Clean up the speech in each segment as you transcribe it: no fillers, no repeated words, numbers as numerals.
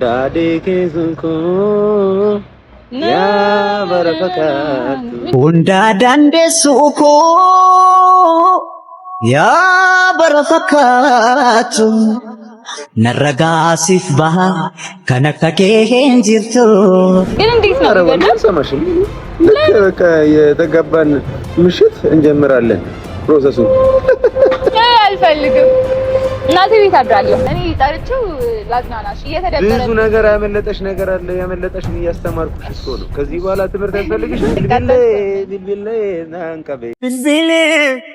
Hundadekezunko ya barakatu Hundadandesuko ya barakatu Narragasif baha kanaka kehen jirtu ግን እንዴት ነው ወንድ ሰማሽኝ ለከ የተገባን ምሽት እንጀምራለን ፕሮሰሱን አልፈልግም እናቴ ቤት አድራለሁ እኔ ጣርቼው ላዝናናሽ እየተደበረ ብዙ ነገር ያመለጠሽ ነገር አለ ያመለጠሽን እያስተማርኩሽ እኮ ነው ከዚህ በኋላ ትምህርት ያስፈልግሽ ቢልቢል ናንቀበ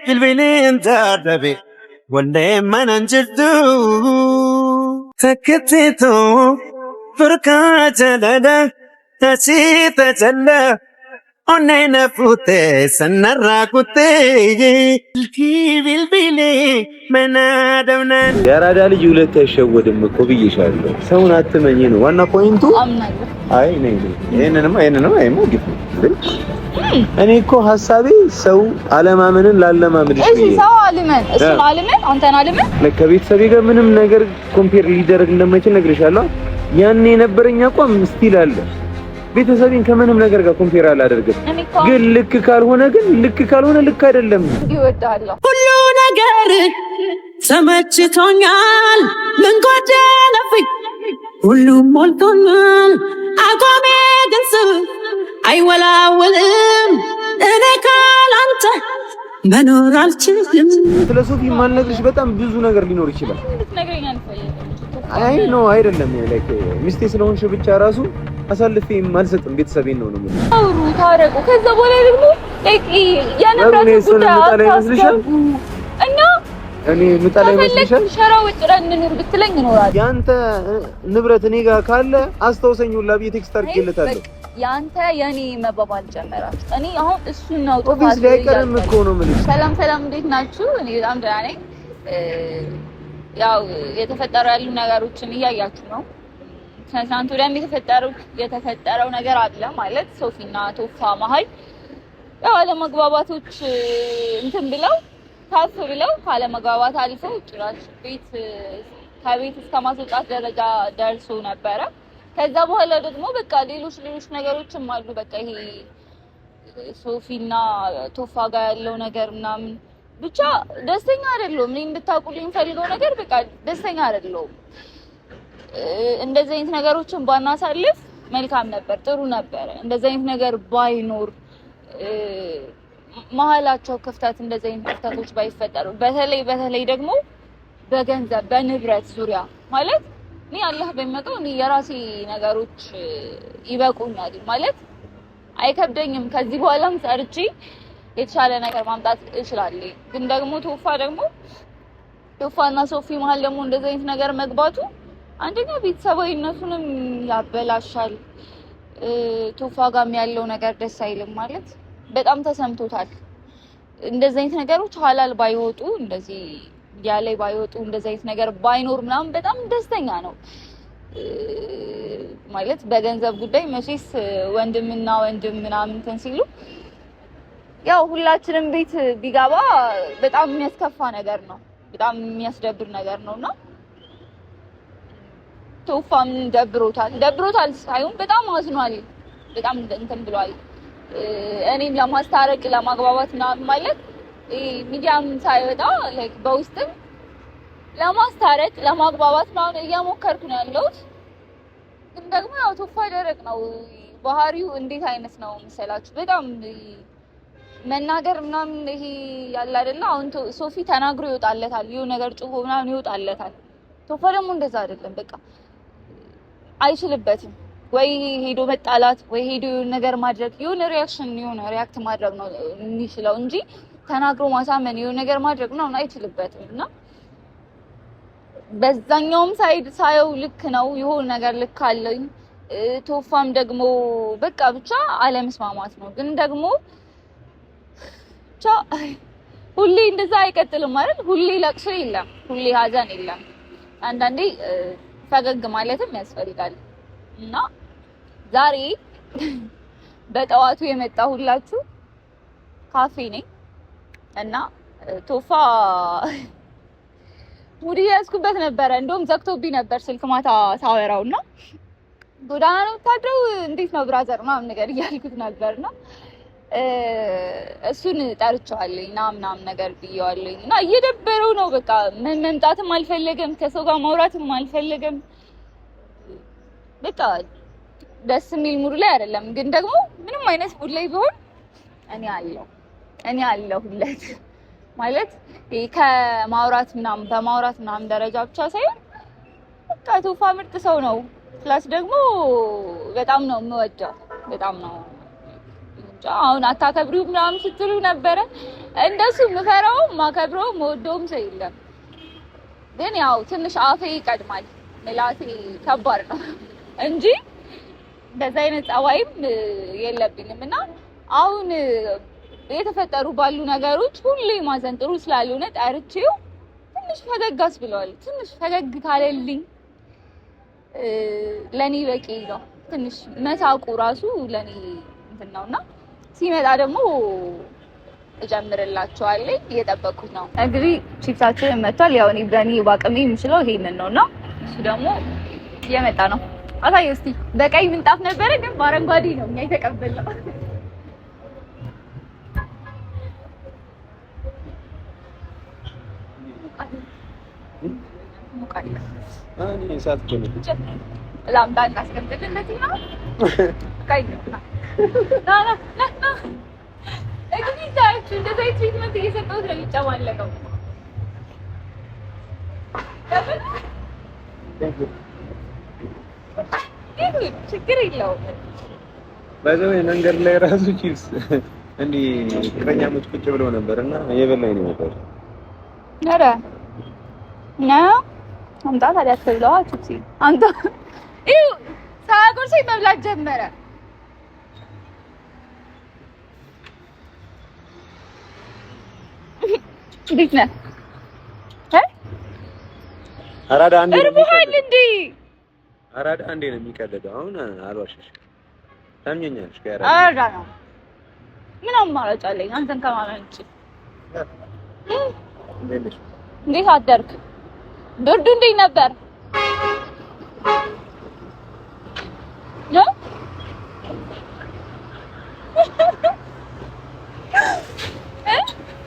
ቢልቢል እንታደበ ወንዴ ማናንጅቱ ተከቴቶ ፍርካቸለደ ተሲተቸለ ኦኔነ ፉቴ ሰነራኩቴ ቢልቢል መናደውነን ያራዳ ልጅ ሁለት አይሸወድም እኮ ብዬሻለሁ ሰውን አትመኝ ነው ዋና ፖይንቱ አምናለሁ አይ ነኝ ይሄንንም አይማ ግፍ እኔ እኮ ሐሳቤ ሰው አለማመንን ላለማመን እሺ ሰው አለማመን እሱን አለማመን አንተን አለማመን ከቤተሰቤ ጋር ምንም ነገር ኮምፔር ሊደረግ እንደማይችል ነግሬሻለሁ ያኔ የነበረኝ አቋም ስቲል አለ ቤተሰቤን ከምንም ነገር ጋር ኮምፔር አላደርግም ግን ልክ ካልሆነ ልክ አይደለም ይወዳለሁ ሁሉ ነገር ተመችቶኛል ምን ጎደለብኝ ሁሉም ሞልቶኛል አቋሜ ግልጽ አይወላወልም እኔ ካላንተ መኖር አልችልም ስለ ሶፊ ማልነግርሽ በጣም ብዙ ነገር ሊኖር ይችላል ልትነግረኝ አልፈልግም አይ ኖ አይደለም ላይክ ሚስቴ ስለሆንሽ ብቻ ራሱ አሳልፌ ማልሰጥም ቤተሰቤን ነው ማለት አውሩ ታረቁ ከዛ በኋላ ደግሞ ላይክ ያነብራቱ ጉዳይ እና እኔ ምጣላይ መስልሻል ሸራው ጥረን እንኑር ብትለኝ እኖራለሁ ያንተ ንብረት እኔ ጋር ካለ አስተውሰኝ ሁላ ብዬ ቴክስት አድርጌለታለሁ ያንተ የኔ መባባል ጀመራች እኔ አሁን እሱን ነው ኦፊስ ላይ ቀርም እኮ ነው ማለት ሰላም እንዴት ናችሁ እኔ በጣም ደህና ነኝ ያው የተፈጠሩ ያሉ ነገሮችን እያያችሁ ነው ትናንት ወዲያም የተፈጠረው ነገር አለ ማለት ሶፊና ቶፋ መሀል ያው አለመግባባቶች እንትን ብለው ታፍ ብለው ካለመግባባት አልፈው ጭራሽ ከቤት እስከ ማስወጣት ደረጃ ደርሶ ነበረ ከዛ በኋላ ደግሞ በቃ ሌሎች ነገሮችም አሉ በቃ ይሄ ሶፊና ቶፋ ጋር ያለው ነገር ምናምን ብቻ ደስተኛ አይደለሁም እኔ እንድታቁልኝ ፈልገው ነገር በቃ ደስተኛ አይደለሁም እንደዚህ አይነት ነገሮችን ባናሳልፍ መልካም ነበር ጥሩ ነበር እንደዚህ አይነት ነገር ባይኖር መሀላቸው ክፍተት እንደዚህ አይነት ክፍተቶች ባይፈጠሩ በተለይ ደግሞ በገንዘብ በንብረት ዙሪያ ማለት እኔ አላህ በሚያውቀው እኔ የራሴ ነገሮች ይበቁኛል ማለት አይከብደኝም ከዚህ በኋላም ሰርቼ የተሻለ ነገር ማምጣት እችላለሁ ግን ደግሞ ቶፋና ሶፊ መሀል ደግሞ እንደዚህ አይነት ነገር መግባቱ አንደኛ ቤተሰባዊነቱንም ያበላሻል ቶፋ ጋርም ያለው ነገር ደስ አይልም ማለት በጣም ተሰምቶታል እንደዚህ አይነት ነገሮች ሐላል ባይወጡ እንደዚህ ያላይ ባይወጡ እንደዚህ አይነት ነገር ባይኖር ምናምን በጣም ደስተኛ ነው ማለት በገንዘብ ጉዳይ መቼስ ወንድምና ወንድም ምናምን ተንሲሉ ያው ሁላችንም ቤት ቢጋባ በጣም የሚያስከፋ ነገር ነው በጣም የሚያስደብር ነገር ነውና ቶፋም ደብሮታል ሳይሆን በጣም አዝኗል በጣም እንትን ብሏል እኔም ለማስታረቅ ለማግባባት ማለት ሚዲያም ሳይወጣ ላይክ በውስጥም ለማስታረቅ ለማግባባት ማለት እያሞከርኩ ነው ያለሁት ግን ደግሞ ያው ቶፋ ደረቅ ነው ባህሪው እንዴት አይነት ነው መሰላችሁ በጣም መናገር ምናምን ይሄ ያለ አይደለ አሁን ሶፊ ተናግሮ ይወጣለታል ይሄ ነገር ጭሆ ምናምን ይወጣለታል ቶፋ ደግሞ እንደዛ አይደለም በቃ አይችልበትም ወይ ሄዶ መጣላት ወይ ሄዶ ነገር ማድረግ ሪያክት ማድረግ ነው የሚችለው እንጂ ተናግሮ ማሳመን የሆነ ነገር ማድረግ ነው አይችልበትም እና በዛኛውም ሳይድ ሳየው ልክ ነው የሆነ ነገር ልክ አለኝ ቶፋም ደግሞ በቃ ብቻ አለመስማማት ነው ግን ደግሞ ብቻ ሁሌ እንደዛ አይቀጥልም ማለት ሁሌ ለቅሶ የለም ሁሌ ሀዘን የለም አንዳንዴ ፈገግ ማለትም ያስፈልጋል እና ዛሬ በጠዋቱ የመጣሁላችሁ ካፌ ነኝ እና ቶፋ ሙድ ያስኩበት ነበር። እንደውም ዘግቶብኝ ነበር ስልክ ማታ ሳወራውና ጎዳና ነው ታድረው እንዴት ነው ብራዘር ምናምን ነገር እያልኩት ነበርና እሱን ጠርቼዋለሁኝ ና ምናምን ነገር ብዬዋለሁኝ እና እየደበረው ነው በቃ መምጣትም አልፈለገም ከሰው ጋር ማውራትም አልፈለገም። በቃ ደስ የሚል ሙድ ላይ አይደለም። ግን ደግሞ ምንም አይነት ሙድ ላይ ቢሆን እኔ አለሁለት ማለት ከማውራት ምናምን በማውራት ምናምን ደረጃ ብቻ ሳይሆን በቃ ቶፋ ምርጥ ሰው ነው። ፕላስ ደግሞ በጣም ነው የምወደው በጣም ነው አሁን አታከብሪው ምናምን ስትሉ ነበረ። እንደሱ ምፈራው ማከብረው መወደውም ሰው የለም። ግን ያው ትንሽ አፌ ይቀድማል ምላሴ ከባድ ነው እንጂ በዛ አይነት ጸባይም የለብኝም። እና አሁን የተፈጠሩ ባሉ ነገሮች ሁሌ ማዘን ጥሩ ስላልሆነ ጠርቼው ትንሽ ፈገጋስ ብለዋል። ትንሽ ፈገግ ካለልኝ ለኔ በቂ ነው። ትንሽ መሳቁ ራሱ ለኔ እንትን ነውና ሲመጣ ደግሞ እጨምርላችኋለሁ። እየጠበቅኩት ነው። እንግዲህ ቺፕሳችን መጥቷል። ያው እኔ በእኔ ባቅሜ የምችለው ይሄንን ነውና እሱ ደግሞ እየመጣ ነው። አሳየው እስቲ። በቀይ ምንጣፍ ነበረ ግን በአረንጓዴ ነው እኛ የተቀበልነው። እኔ ሳት ኮንኩ ላምጣ እናስቀምጥልን ለዚህ ነው ቀይ ነው ና እንግዲህ ታች እንደዛ ትሪትመንት እየሰጠሁት ነው የሚጨማለቀው። ችግር የለውም። በዛው መንገድ ላይ ራሱ ቺፕስ እንዲህ ፍቅረኛሞች ቁጭ ብለው ነበርና እየበላኝ ነው ነበር። ኧረ ነው አምጣ ታዲያ አትብለዋ ቺፕስ አንተ ይኸው ሳያጎርሰኝ መብላት ጀመረ። እንዴት ነህ? አራዳ አንዴ ነው አራዳ አንዴ ነው የሚቀደደው። አሁን አልዋሽሽ ታምኘኛለሽ። አራዳ ነው ምን አማራጭ አለኝ አንተን ከማመን ውጪ? እንዴት አደርክ? ብርዱ እንዴት ነበር?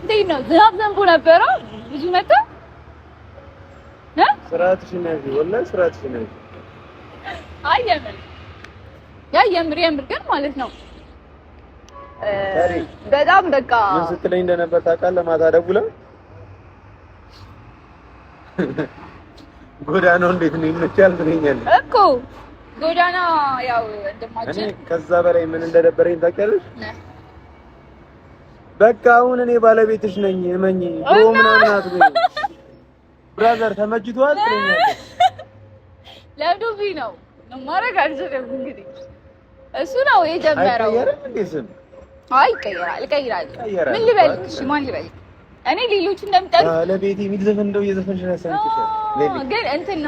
እንዴት ነው? ዝናብ ዘንቦ ነበረ ብዙ መጣ ስራትሽ ነው ወላሂ ስራትሽ ነው። አይ የምር ግን ማለት ነው በጣም በቃ ምን ስትለኝ እንደነበር ታውቃለህ? ማታ ደውላ ጎዳናው እንዴት ነው ይመቻል ትለኛለች እኮ ጎዳና ያው እንደማችን እኔ ከዛ በላይ ምን እንደደበረኝ ታውቂያለሽ? በቃ አሁን እኔ ባለቤትሽ ነኝ እመኝ ብሎ ምናምን አትበይ ብራዘር ተመችቷል ትለኛለች። ለዱቢ ነው ማረግ አልችልም። እንግዲህ እሱ ነው የጀመረው። አይቀየርም እንዴ ስም? አይ ይቀይራል። ምን ልበልክ? እሺ ማን ልበልክ? እኔ ሌሎች እንደምጠሩ ለቤቴ የሚል ዘፈን እንደው እየዘፈንሽ ነው ሰምተሻል? ግን እንትና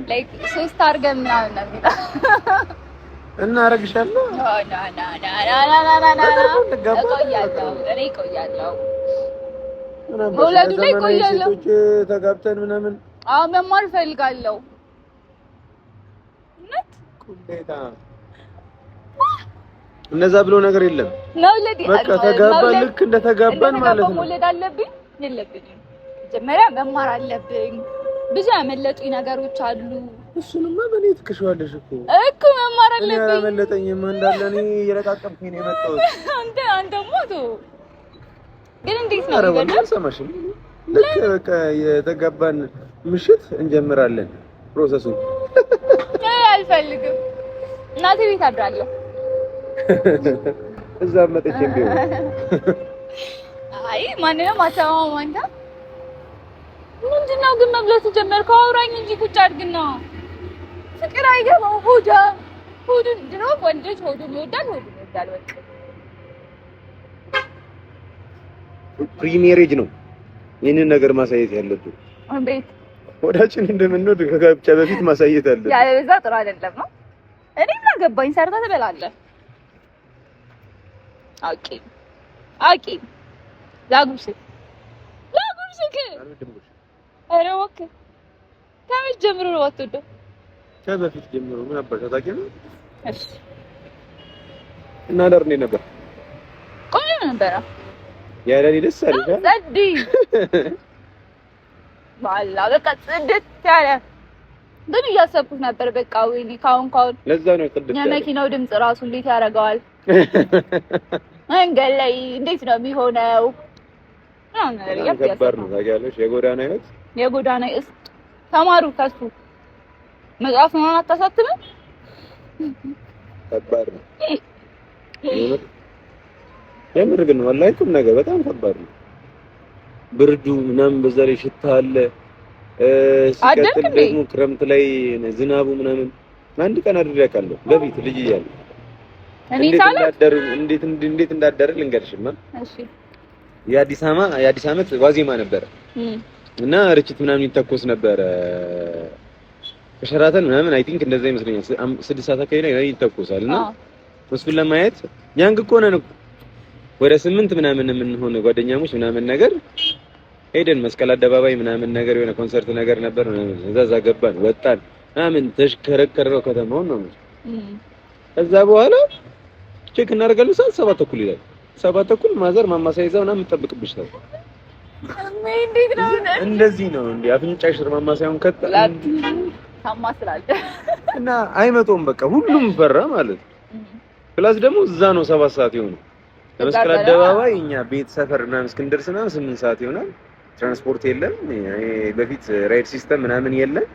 ላይክ ሶስት አድርገን ምናምን ነው የሚለው እና አረግሻለሁ እቆያለሁ መውለዱ ላይ እቆያለሁ። ሴቶች ተጋብተን ምናምን መማር እፈልጋለሁ። እነዛ ብሎ ነገር የለም። መውለድ በቃ ተጋባን፣ ልክ እንደተጋባን ማለት ነው። መውለድ አለብኝ የለብኝም? መጀመሪያ መማር አለብኝ። ብዙ ያመለጡኝ ነገሮች አሉ። እሱንማ ምን ትከሽዋለሽ እኮ መማር አለብኝ። ያመለጠኝማ እንዳለ እኔ እየለቃቀምኩኝ ነው የመጣሁት። አንተማ ግን እንዴት ነው? አረባን አልሰማሽም? ልክ በቃ የተጋባን ምሽት እንጀምራለን ፕሮሰሱን። አልፈልግም። እናቴ ቤት አድራለሁ። እዛ መጥቼም ቢሆን አይ ማንንም አታማም። አንተ ምንድነው ግን መብላት ጀመርከው? አውራኝ እንጂ ቁጭ አድርግና ፍቅር አይገባው። ሆዱን ድሮ ወንዶች ሆዱን ይወዳል በቃ ፕሪሜሬጅ ነው ይሄንን ነገር ማሳየት ያለብን። እንዴት ሆዳችን እንደምንወድ ከጋብቻ በፊት ማሳየት አለብን። ያ በዛ ጥሩ አይደለም ነው። እኔ ምን ገባኝ? ሰርታ ትበላለህ። ኦኬ ላጉርስክ ኧረ እባክህ ከመቼ ጀምሮ ነው የማትወደው? ከበፊት ጀምሮ ምን አባሽ ታውቂያለሽ? እሺ እና ለርኔ ነበር ቆንጆ ነበር። ያለኔ ደስ አለሽ? ጸዲ ባላ በቃ ጽድት ያለ ግን እያሰብኩት ነበር። በቃ ወይኔ ካሁን ለዛ ነው ጽድት ያለ የመኪናው ድምጽ ራሱ እንዴት ያደርገዋል መንገድ ላይ እንዴት ነው የሚሆነው? ከባድ ነው ታውቂያለሽ። የጎዳና ህይወት ተማሩ ከሱ መጽሐፍ ነው አታሳትምም? ከባድ ነው የምር ግን ወላሂ ቁም ነገር በጣም ከባድ ነው። ብርዱ ምናምን በዛ ላይ ሽታ አለ። ሲቀጥል ደግሞ ክረምት ላይ ዝናቡ ምናምን አንድ ቀን አድሬ አውቃለሁ በፊት ልጅ እያለሁ። እንዴት እንዳደረ ልንገርሽማ። እሺ የአዲስ ዓመት ዋዜማ ነበረ እና ርችት ምናምን ይተኮስ ነበረ ከሸራተን ምናምን አይ ቲንክ እንደዛ ይመስለኛል 6 ሰዓት አካባቢ ላይ ይተኮሳል እና እሱን ለማየት ያንግ እኮ ነን ወደ 8 ምናምን የምንሆን ጓደኛሞች ምናምን ነገር ሄደን መስቀል አደባባይ ምናምን ነገር የሆነ ኮንሰርት ነገር ነበር ምናምን እዛ ገባን ወጣን ምናምን ተሽከረከረው ከተማውን ነው። ከዛ በኋላ ቼክ እናደርጋለን 7 ተኩል ይላል 7 ተኩል ማዘር ማማሳያ ይዛ ምናምን የምትጠብቅብሽ ነው። እንደዚህ ነው እንዴ አፍንጫሽ ስር ማማሳያውን ከጣል ታማስላል እና አይመጣውም በቃ ሁሉም ፈራ ማለት ፕላስ ደግሞ እዛ ነው 7 ሰዓት ይሆናል መስቀል አደባባይ እኛ ቤት ሰፈር ምናምን እስክንደርስና 8 ሰዓት ይሆናል። ትራንስፖርት የለም በፊት ራይድ ሲስተም ምናምን የለም።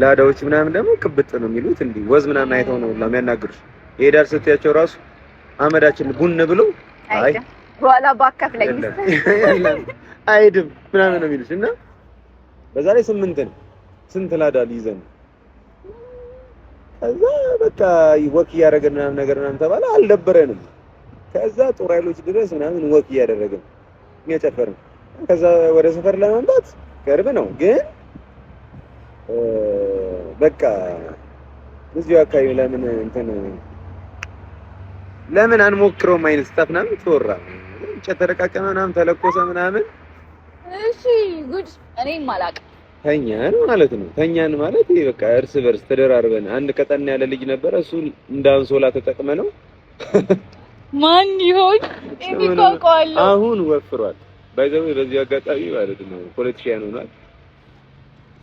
ላዳዎች ምናምን ደግሞ ቅብጥ ነው የሚሉት እንዴ ወዝ ምናምን አይተው ነው ለሚያናግሩሽ ይሄዳል ስትያቸው ራሱ አመዳችን ቡን ብሎ አይ በኋላ ባከፍለኝ አይድም ምናምን ነው የሚሉሽ እና በዛ ላይ 8 ነው ስንት ላዳ ሊይዘን ከዛ በቃ ወክ እያደረግን ምናምን ነገር ምናምን ተባለ አልደበረንም። ከዛ ጦር ኃይሎች ድረስ ምናምን ወክ እያደረግን እየጨፈርን ከዛ ወደ ሰፈር ለመምጣት ቅርብ ነው ግን በቃ እዚሁ አካባቢ ለምን አንሞክረውም አይነት ስታፍ ምናምን ተወራ ተረቃቀመ ምናምን ተለኮሰ ምናምን። እሺ ጉድ እኔም አላውቅም። ተኛን ማለት ይሄ በቃ እርስ በርስ ተደራርበን አንድ ቀጠና ያለ ልጅ ነበር እሱ እንዳንሶላ ተጠቅመ ነው ማን ይሆን የሚቆቀዋል አሁን ወፍሯል ባይዘው በዚህ አጋጣሚ ማለት ነው ፖለቲሻን ሆኗል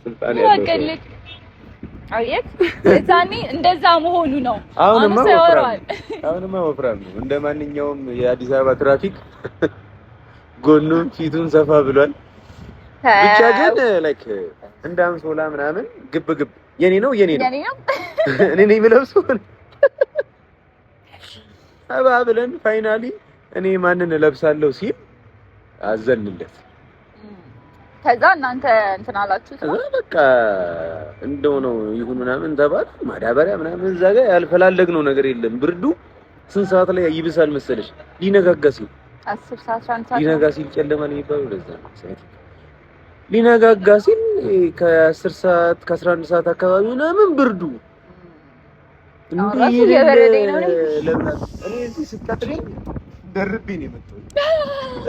ስልጣን ያለው አየት እዛኔ እንደዛ መሆኑ ነው። አሁንማ ወፍራም ነው እንደ ማንኛውም የአዲስ አበባ ትራፊክ ጎኑን ፊቱን ሰፋ ብሏል። ብቻ ግን ላይክ እንደ አንሶላ ምናምን ግብ የኔ ነው እኔ ነኝ ብለብሰው አባ ብለን ፋይናሊ እኔ ማንን ለብሳለሁ ሲል አዘንለት። ከዛ እናንተ እንትን አላችሁት ነው በቃ እንደው ነው ይሁን ምናምን ተባለ። ማዳበሪያ ምናምን እዛ ጋር ያልፈላለግነው ነገር የለም። ብርዱ ስንት ሰዓት ላይ ይብሳል መሰለሽ? ሊነጋጋ ሲል 10 ሰዓት 11 ሰዓት ሊነጋ ሲል ጨለማ ነው የሚባለው ለዛ ነው ሰዓት ሊነጋጋ ሲል ከ10 ሰዓት ከ11 ሰዓት አካባቢ ምናምን ብርዱ እንዴ የበረደኝ ነው። እኔ እዚህ ስታጥለኝ ደርቤ ነው የመጣው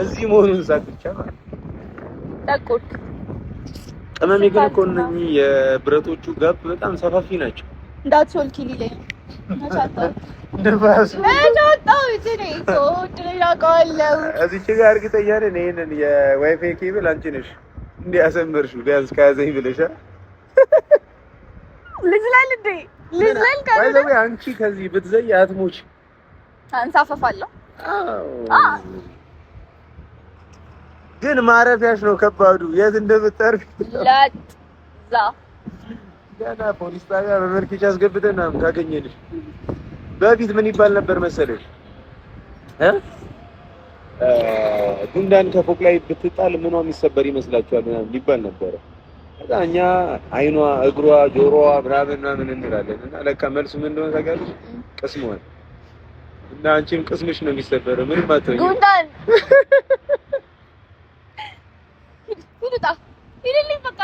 እዚህ መሆኑን ሳትቻ ማለት ታቆት ጠመሜ ግን እኮ እነኚህ የብረቶቹ ጋፕ በጣም ሰፋፊ ናቸው። እንዳትሾልኪ ሊለኝ መቻታው እንደባስ መቻታው እዚህ ያውቃለው እዚህ ጋር እርግጠኛ ነኝ ይሄንን የዋይፋይ ኬብል አንቺ ነሽ እንዲያሰምርሽው ቢያንስ ካያዘኝ ብለሻ ልዝላል ካለ አንቺ ከዚህ ብትዘይ አትሞች አንሳፈፋለሁ። ግን ማረፊያሽ ነው ከባዱ የት እንደምትጠርፍ ለዛ ገና ፖሊስ ጣቢያ በመልክሽ አስገብተና ካገኘልሽ በፊት ምን ይባል ነበር መሰለሽ ጉንዳን ከፎቅ ላይ ብትጣል ምኗ የሚሰበር ይመስላችኋል ምናምን ይባል ነበር። እኛ አይኗ እግሯ ጆሮዋ ምናምን እንላለን እና ለካ መልሱ ምን እንደሆነ ታውቂያለሽ? ቅስሟ እና አንቺም ቅስምሽ ነው የሚሰበረው ምንም አትሆኝ ጉንዳን ይልልኝ በቃ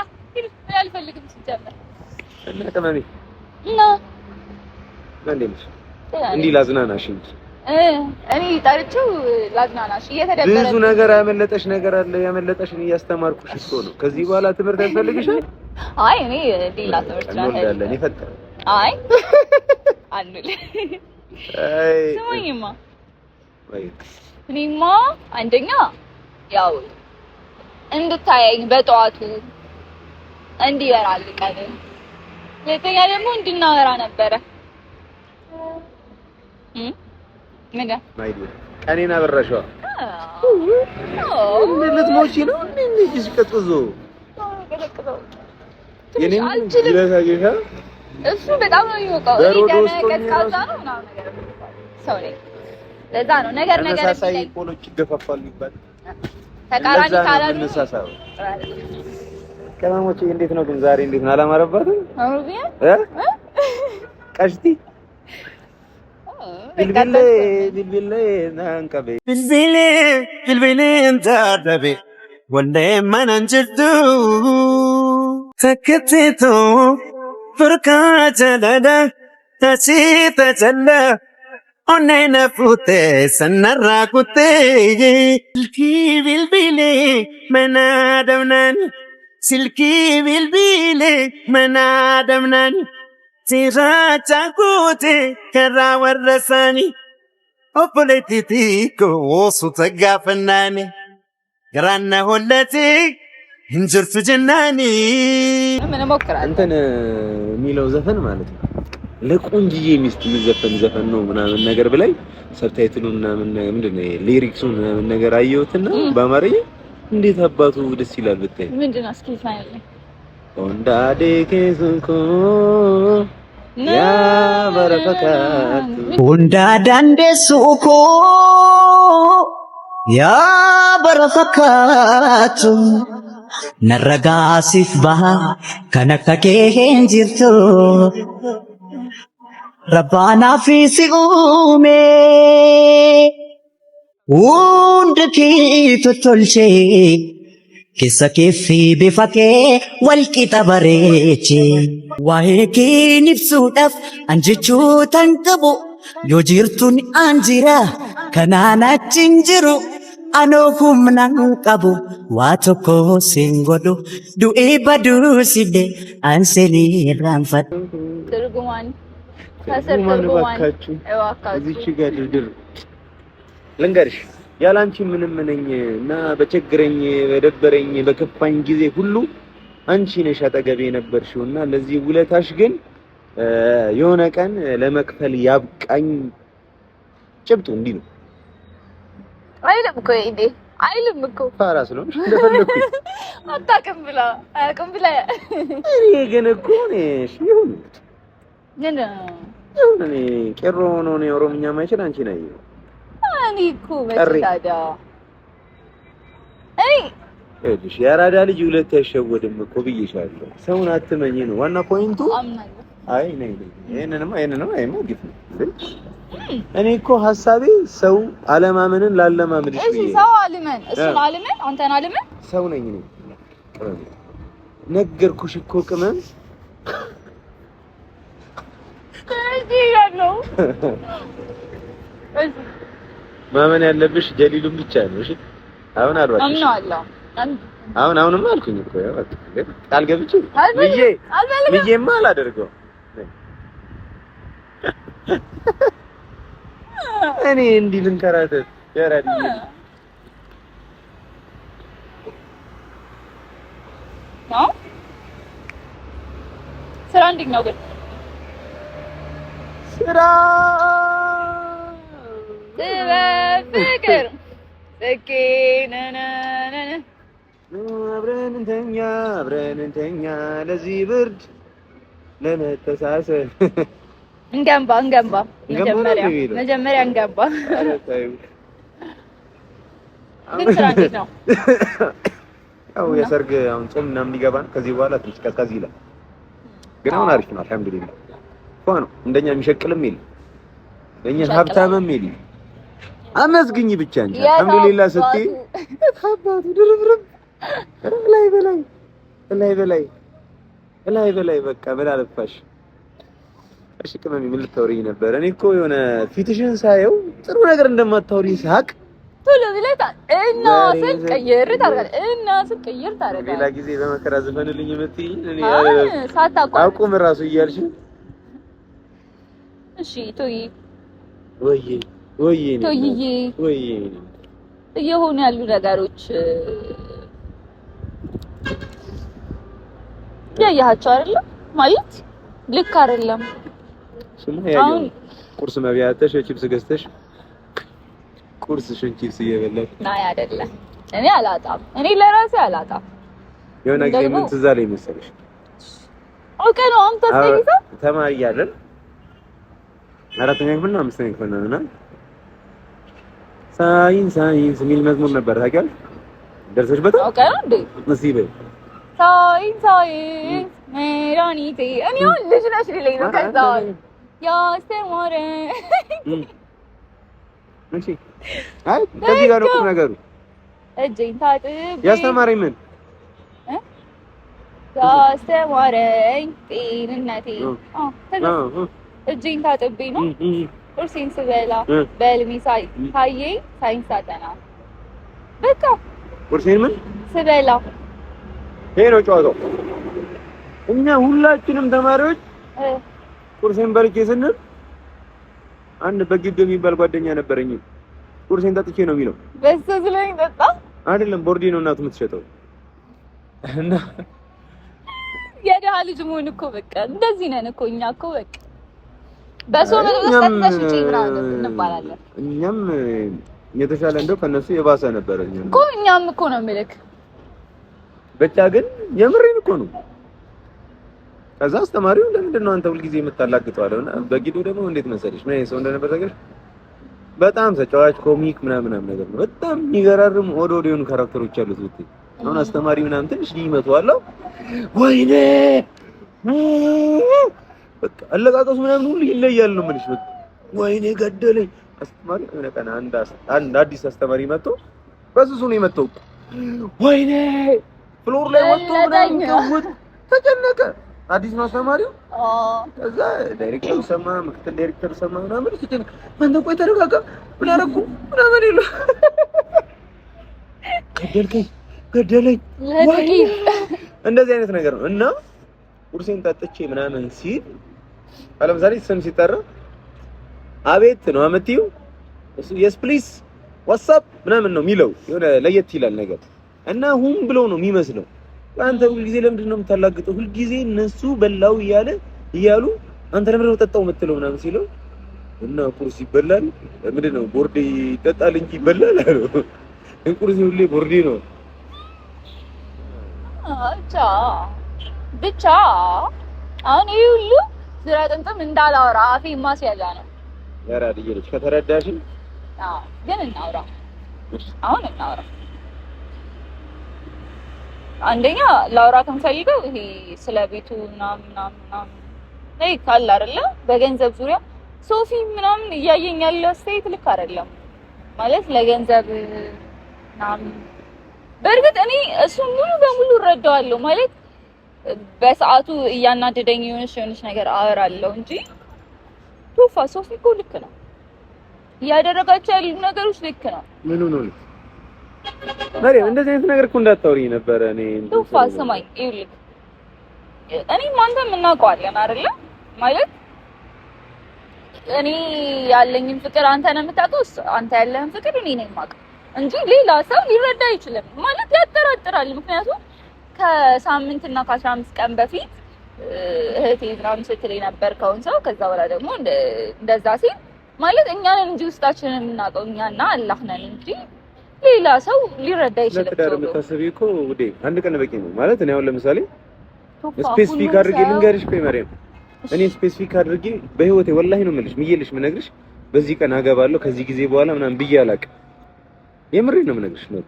አልፈልግም ሲጀመር እና ተማሪ እና እንዴ እንዲህ ላዝናናሽ እንጂ እኔ ጠርቼው ላዝናናሽ እየተደበረ ብዙ ነገር ያመለጠሽ ነገር አለ። ያመለጠሽን እያስተማርኩሽ እኮ ነው። ከዚህ በኋላ ትምህርት ያስፈልግሻል? አይ እኔ ሌላ ትምህርት ነው እንወልዳለን። ይፈጠር አይ አንል አይ ስሙኝማ ወይ እኔማ አንደኛ ያው እንድታየኝ በጠዋቱ እንዲበራል ቀን፣ ሁለተኛ ደግሞ እንድናወራ ነበረ። ምን ማይዲ ቀኔና በረሻው ልትሞቺ ነው እንዴ? ይስቀጥዞ የኔን ይለታገሻ እሱ በጣም ነው የሚወጣው። ቀዝቃዛ ነው ምናምን ነገር ሰው ላይ ለዛ ነው ነገር ሳሳይ ቆሎች ይገፋፋሉ ይባል ተቃራኒ ካላሉ እንሳሳው። ከማሞቼ እንዴት ነው ግን ዛሬ እንዴት ነው አላማረባትም? አውሩቢያ ቀሽቲ bilbile nankabe bilbile ntardabe wande mananjirdu takatito furka jalada tachita jalla onena pute sanara kute silki bilbile manadamnan silki bilbile manadamnan Siracha kute kara warasani Opolitiko osu tagafanani Granna hollati injurtu jannani ምን ሞክራለሁ አንተን የሚለው ዘፈን ማለት ነው ለቆንጂዬ ሚስት የሚዘፈን ዘፈን ነው ምናምን ነገር ብላይ ሰብታይትሉን ምናምን ምንድነው ሊሪክሱን ምናምን ነገር አየሁትና በአማርኛ እንዴት አባቱ ደስ ይላል ብታይ ምንድነው እስኪ ሳይል ኦንዳዴ ኬሱንኮ ያ በረፈካት ኦንዳዳንዴ ሱኮ ያ በረፈካት ነረጋሲፍ ባህ ከነከኬ ሄንጂርቶ ረባና ፊሲኡሜ ኡንድኪ ቶልቼ Kisa keefi bifatee walqixa bareeche waa'ee kee ibsuudhaaf an jechuutan qabu yoo jirtuun an jira kanaan achiin jiru anoo humnaan qabu waa tokko siin godhu du'ee baduu sibde an seenii irraanfadhu. Turgumaan kasar turgumaan እዚች ጋር ድርድር ልንገርሽ ያላንቺ ምንም ነኝና በቸግረኝ በደበረኝ በከፋኝ ጊዜ ሁሉ አንቺ ነሽ አጠገቤ ነበርሽውና ለዚህ ውለታሽ ግን የሆነ ቀን ለመክፈል ያብቃኝ ጭብጡ እንዲህ ነው አይልም እኮ እንዴ አይልም እኮ ፋራስ ነው እንደፈለኩኝ አጣቀም ብላ እኔ ግን እኮ ነሽ ይሁን እኔ ቄሮ ነው ነው ኦሮምኛ ማይችል አንቺ ነኝ እኔ እኮ በታዳ እሺ ያራዳ ልጅ ሁለት አይሸወድም እኮ ብዬሻለሁ። ሰውን አትመኝ ነው ዋና ፖይንቱ። አይ ነኝ ይሄንንም አይማ ግፍ ነው። እኔ እኮ ሐሳቤ ሰው አለማመንን ላለማመድሽ ነው። እሺ ሰው አለመን እሱን አለመን አንተን አለመን ሰው ነኝ እኔ ነገርኩሽ እኮ ቅመም ነው ማመን ያለብሽ ጀሊሉን ብቻ ነው። እሺ አሁን አልባሽ አምናለሁ አሁንማ አልኩኝ እኮ ያው ቃል ገብቼ ልጄማ አላደርገው እኔ እንዲህ ልንከራተት ያራዲ ነው ስራ እንዴት ነው ግን ስራ ፍቅር አብረን እንተኛ ለዚህ ብርድ ለመተሳሰብ እንገንባ መጀመሪያ እንገንባ። ግን ስራ እንዴት ነው? ያው የሰርግ አሁን ጾም ምናምን ሊገባን ከዚህ በኋላ ትንሽ ቀዝቀዝ ይላል። ግን አሁን አሪፍ ነው አልሐምዱሊላህ። ነው እንደኛ የሚሸቅልም የለም እኛ ሀብታምም የለም። አመስግኝ ብቻ እንጂ አልሐምዱሊላህ ስትይ አባቱ ድርብርብ ላይ በላይ በቃ ምን አለፋሽ እሺ ቅመሜ ምን ልታወሪኝ ነበር? እኔ እኮ የሆነ ፊትሽን ሳየው ጥሩ ነገር እንደማታወሪኝ ሳቅ ቶሎ ብለህ እና ስቀይር ታደርጋለህ። ሌላ ጊዜ በመከራ ዘፈንልኝ የምትይኝ እኔ ሳታውቀው አቁም እራሱ እያልሽ እሺ ቶይ ወይ እየሆኑ ያሉ ነገሮች ያያቸው አይደለ ማለት ልክ አይደለም። አሁን ቁርስ መብያ አጥተሽ ቺፕስ ገዝተሽ ቁርስሽን ቺፕስ እየበላሽ ናይ አይደለም። እኔ አላጣም፣ እኔ ለራሴ አላጣም። የሆነ ጊዜ ምን ትዝ አለኝ መሰለሽ? ኦኬ ነው አንተ ተይዛ ተማሪ እያለን አራተኛ ክፍል ነው አምስተኛ ክፍል ነው እና ሳይንስ የሚል መዝሙር ነበር ታውቂያለሽ? ደርሰሽበታል? ኦኬ ነው እንዴ? ነሲበ ሳይንስ ሜራኒቴ እኔ ልጅ ነሽ ሊለኝ ነው ከዛ ያስተማረ እሺ አይ ከዚህ ጋር ነው ነገሩ። እጄን ታጥቤ ያስተማረኝ ምን ያስተማረኝ ጤንነቴ እጄን ታጥቤ ነው ቁርሴን ስበላ በልሜ ታየኝ ሳይንስ አጠና በቃ ቁርሴን ምን ስበላ ይሄ ነው ጨዋታው። እኛ ሁላችንም ተማሪዎች ቁርሴን በልቼ ስንል አንድ በግድ የሚባል ጓደኛ ነበረኝ። ቁርሴን ጠጥቼ ነው የሚለው። በሱ ስለኝ ጠጣ አይደለም ቦርዴ ነው እናቱ የምትሸጠው እና የደሃ ልጅ መሆን እኮ በቃ እንደዚህ ነን እኮ እኛ እኮ በቃ በሰው መጥተሽ ውጪ ምናምን እንባላለን። እኛም የተሻለ እንደው ከነሱ የባሰ ነበር እኮ እኛም እኮ ነው የምልክ። ብቻ ግን የምሬን እኮ ነው። ከዛ አስተማሪው ለምንድን ነው አንተ ሁልጊዜ የምታላግጠው አለውና በጊዶ ደግሞ እንዴት መሰለሽ ምን አይነት ሰው እንደነበር ታውቂያለሽ? በጣም ተጫዋች ኮሚክ ምናምን ነገር ነው። በጣም የሚገራርም ኦዲዮን ካራክተሮች አሉት ብትይ አሁን አስተማሪ ምናምን ትንሽ ይመቷዋለሁ ወይኔ በቃ አለቃቀሱ ምናምን ሁሉ ይለያል ነው የምልሽ። በቃ ወይኔ ገደለኝ አስተማሪ የሆነ ቀን አንድ አዲስ አስተማሪ መጥቶ በሱሱ ነው የመጣው። ወይኔ ፍሎር ላይ ወጥቶ ምናምን ከውት ተጨነቀ። አዲስ ነው አስተማሪው። ከዛ ዳይሬክተሩ ሰማ፣ ምክትል ዳይሬክተሩ ሰማ ምናምን ተጨነቀ። አንተ ቆይ ተረጋጋ ምን አደረኩ ምናምን ይሉ ገደለኝ እንደዚህ አይነት ነገር ነው። እና ቁርሴን ጠጥቼ ምናምን ሲል ለምሳሌ ስም ሲጠራ አቤት ነው አመቲው እሱ የስ ፕሊዝ ዋትስአፕ ምናምን ነው የሚለው። የሆነ ለየት ይላል ነገር እና ሁን ብሎ ነው የሚመስለው። አንተ ሁልጊዜ ለምንድን ነው የምታላግጠው? ሁልጊዜ እነሱ በላው እያሉ አንተ ለምንድን ነው ጠጣው የምትለው ምናምን ሲለው እና ቁርስ ይበላል ምንድን ነው ቦርዴ ይጠጣል እንጂ ይበላል አለው። ቁርስ ሁሌ ቦርዴ ነው። ብቻ አሁን ይሄ ሁሉ ዙሪያ ጥምጥም እንዳላወራ አፌ ማስያዣ ነው። ያራድ ይልሽ ከተረዳሽ ግን እናውራ። አሁን እናውራ። አንደኛ ላውራ ከምፈልገው ይሄ ስለ ቤቱ ምናምን ላይ ካለ አይደለ በገንዘብ ዙሪያ ሶፊ ምናምን እያየኝ ያለው አስተያየት ልክ አይደለም ማለት ለገንዘብ ምናምን። በእርግጥ እኔ እሱን ሙሉ በሙሉ እረዳዋለሁ ማለት በሰዓቱ እያናደደኝ የሆነች ነገር አወራለሁ እንጂ ቶፋ ሶፊ እኮ ልክ ነው እያደረጋቸው ያሉ ነገሮች ልክ ነው። ምን ነው ማርያም እንደዚህ አይነት ነገር እኮ እንዳታወሪኝ ነበር። እኔ ቶፋ ስማኝ ይኸውልህ እኔም አንተም እናውቀዋለን አይደለ ማለት እኔ ያለኝን ፍቅር አንተ ነህ የምታውቀው፣ አንተ ያለህን ፍቅር እኔ ነኝ የማውቀው እንጂ ሌላ ሰው ሊረዳ አይችልም ማለት ያጠራጥራል። ምክንያቱም ከሳምንትና ከ15 ቀን በፊት እህቴ ምናምን ስትል የነበርከውን ሰው ከዛ በኋላ ደግሞ እንደዛ ሲል ማለት እኛ ነን እንጂ ውስጣችንን የምናውቀው እኛና አላህ ነን እንጂ ሌላ ሰው ሊረዳ አይችልም። ለትዳር የምታስቢው እኮ ውዴ አንድ ቀን በቂ ነው ማለት እኔ አሁን ለምሳሌ ስፔሲፊክ አድርጌ ልንገርሽ እኮ ማርያም እኔ ስፔሲፊክ አድርጌ በህይወቴ ወላሂ ነው የምልሽ ምዬልሽ ምነግርሽ በዚህ ቀን አገባለሁ ከዚህ ጊዜ በኋላ ምናምን ብዬ አላውቅም። የምሬን ነው የምነግርሽ ነው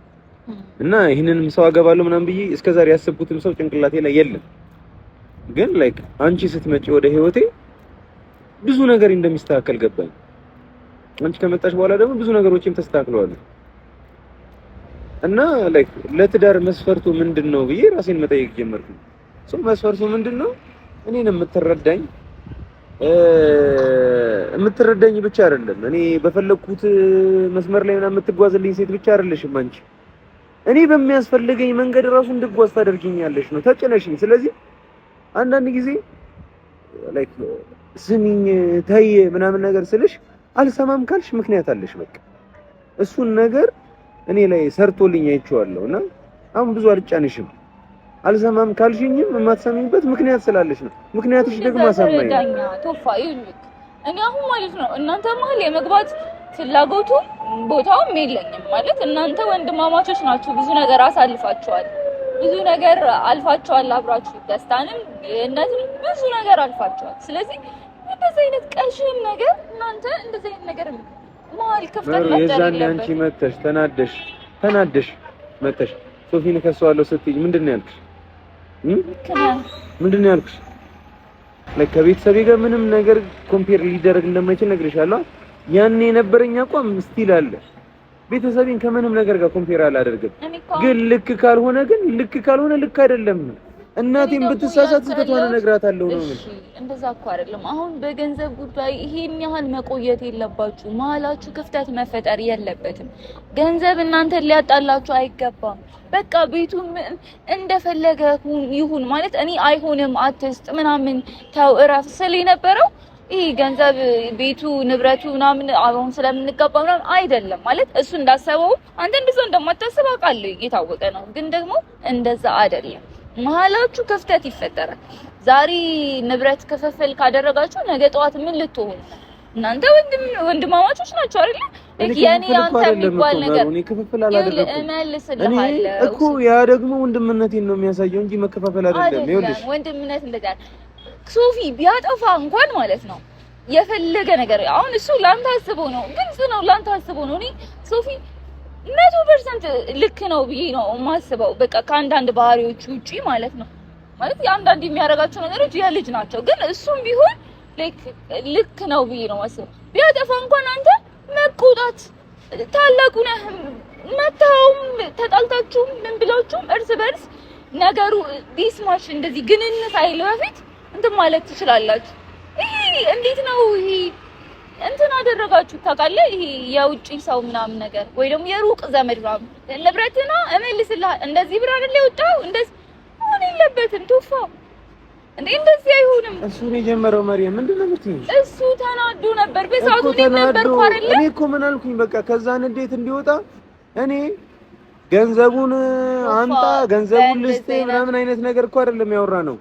እና ይሄንንም ሰው አገባለሁ ምናምን ብዬ እስከዛሬ ያሰብኩትም ሰው ጭንቅላቴ ላይ የለም። ግን ላይክ አንቺ ስትመጪ ወደ ህይወቴ ብዙ ነገር እንደሚስተካከል ገባኝ። አንቺ ከመጣሽ በኋላ ደግሞ ብዙ ነገሮችም ተስተካክለዋል እና ላይክ ለትዳር መስፈርቱ ምንድነው ብዬ ራሴን መጠየቅ ጀመርኩ። መስፈርቱ ምንድነው? እኔን የምትረዳኝ የምትረዳኝ ብቻ አይደለም እኔ በፈለኩት መስመር ላይ ምናምን የምትጓዝልኝ ሴት ብቻ አይደለሽም አንቺ እኔ በሚያስፈልገኝ መንገድ ራሱ እንድጓዝ ታደርጊኛለሽ ነው ተጨነሽኝ ስለዚህ አንዳንድ ጊዜ ላይክ ስሚኝ ታይ ምናምን ነገር ስልሽ አልሰማም ካልሽ ምክንያት አለሽ በቃ እሱን ነገር እኔ ላይ ሰርቶልኝ አይቼዋለሁና አሁን ብዙ አልጫንሽም አልሰማም ካልሽኝም የማትሰሚበት ምክንያት ስላለሽ ነው ምክንያትሽ ደግሞ አሳማኝ ነው ቶፋ ይልክ እኔ አሁን ማለት ነው እናንተ መሀል የመግባት ፍላጎቱ ቦታውም የለኝም ማለት እናንተ ወንድማማቾች ናችሁ ብዙ ነገር አሳልፋችኋል ብዙ ነገር አልፋችኋል አብራችሁ ደስታንም የእነዚህ ብዙ ነገር አልፋችኋል ስለዚህ እንደዚህ አይነት ቀሽም ነገር እናንተ እንደዚህ አይነት ነገር ማል ከፍተን መፍጠር የለበትም አንቺ መተሽ ተናደሽ መተሽ ሶፊን ከሷለው ስትይ ምንድነው ያልኩሽ ምንድነው ያልኩሽ ለከቤተሰቤ ጋር ምንም ነገር ኮምፔር ሊደረግ እንደማይችል ነግሬሻለሁ ያኔ የነበረኝ አቋም ስቲል አለ ቤተሰቤን ከምንም ነገር ጋር ኮምፔር አላደርግም ግን ልክ ካልሆነ ልክ አይደለም እናቴን ብትሳሳት ተቷነ ነግራታለሁ ነው እሺ እንደዛ እኮ አይደለም አሁን በገንዘብ ጉዳይ ይሄን ያህል መቆየት የለባችሁ መሀላችሁ ክፍተት መፈጠር የለበትም ገንዘብ እናንተ ሊያጣላችሁ አይገባም በቃ ቤቱም እንደፈለገ ይሁን ማለት እኔ አይሆንም አትስጥ ምናምን ተው እራስ ስለነበረው ይሄ ገንዘብ ቤቱ ንብረቱ ምናምን አሁን ስለምንገባ ምናምን አይደለም ማለት እሱ እንዳሰበው አንተ እንደዛ እንደማታስብ አውቃለሁ የታወቀ ነው ግን ደግሞ እንደዛ አይደለም መሀላችሁ ክፍተት ይፈጠራል ዛሬ ንብረት ክፍፍል ካደረጋችሁ ነገ ጠዋት ምን ልትሆኑ እናንተ ወንድማማቾች ናችሁ አይደል የኔ አንተ የሚባል ነገር እኔ ክፍፍል አላደረኩም እኔ እኮ ያ ደግሞ ወንድምነቴን ነው የሚያሳየው እንጂ መከፋፈል አይደለም ይኸውልሽ ወንድምነት እንደዛ ሶፊ ቢያጠፋ እንኳን ማለት ነው የፈለገ ነገር አሁን እሱ ላንተ አስቦ ነው ግልጽ ነው ላንተ አስቦ ነው እኔ ሶፊ 100% ልክ ነው ብዬ ነው የማስበው በቃ ከአንዳንድ ባህሪዎች ውጪ ማለት ነው ማለት የአንዳንድ የሚያደርጋቸው ነገሮች የልጅ ናቸው ግን እሱም ቢሆን ልክ ነው ብዬ ነው የማስበው ቢያጠፋ እንኳን አንተ መቆጣት ታላቁ ነህ መታውም ተጣልታችሁም ምን ብላችሁም እርስ በርስ ነገሩ ዲስማሽ እንደዚህ ግንኙነት አይል በፊት እንትን ማለት ትችላላችሁ ይሄ እንዴት ነው ይሄ እንትን አደረጋችሁ ታውቃለህ ይሄ የውጪ ሰው ምናምን ነገር ወይ ደግሞ የሩቅ ዘመድ ምናምን ንብረትና እመልስልህ እንደዚህ ብር አይደል የወጣው እንደዚህ ምን የለበትም ቶፋ እንዴ እንደዚህ አይሆንም እሱ ነው የጀመረው ማርያም ምንድነው የምትይኝ እሱ ተናዶ ነበር በሰዓቱ ነበር አይደል እኔ እኮ ምን አልኩኝ በቃ ከዛ እንዴት እንዲወጣ እኔ ገንዘቡን አንጣ ገንዘቡን ልስጤ ምናምን አይነት ነገር እኮ አይደለም ያወራ ነው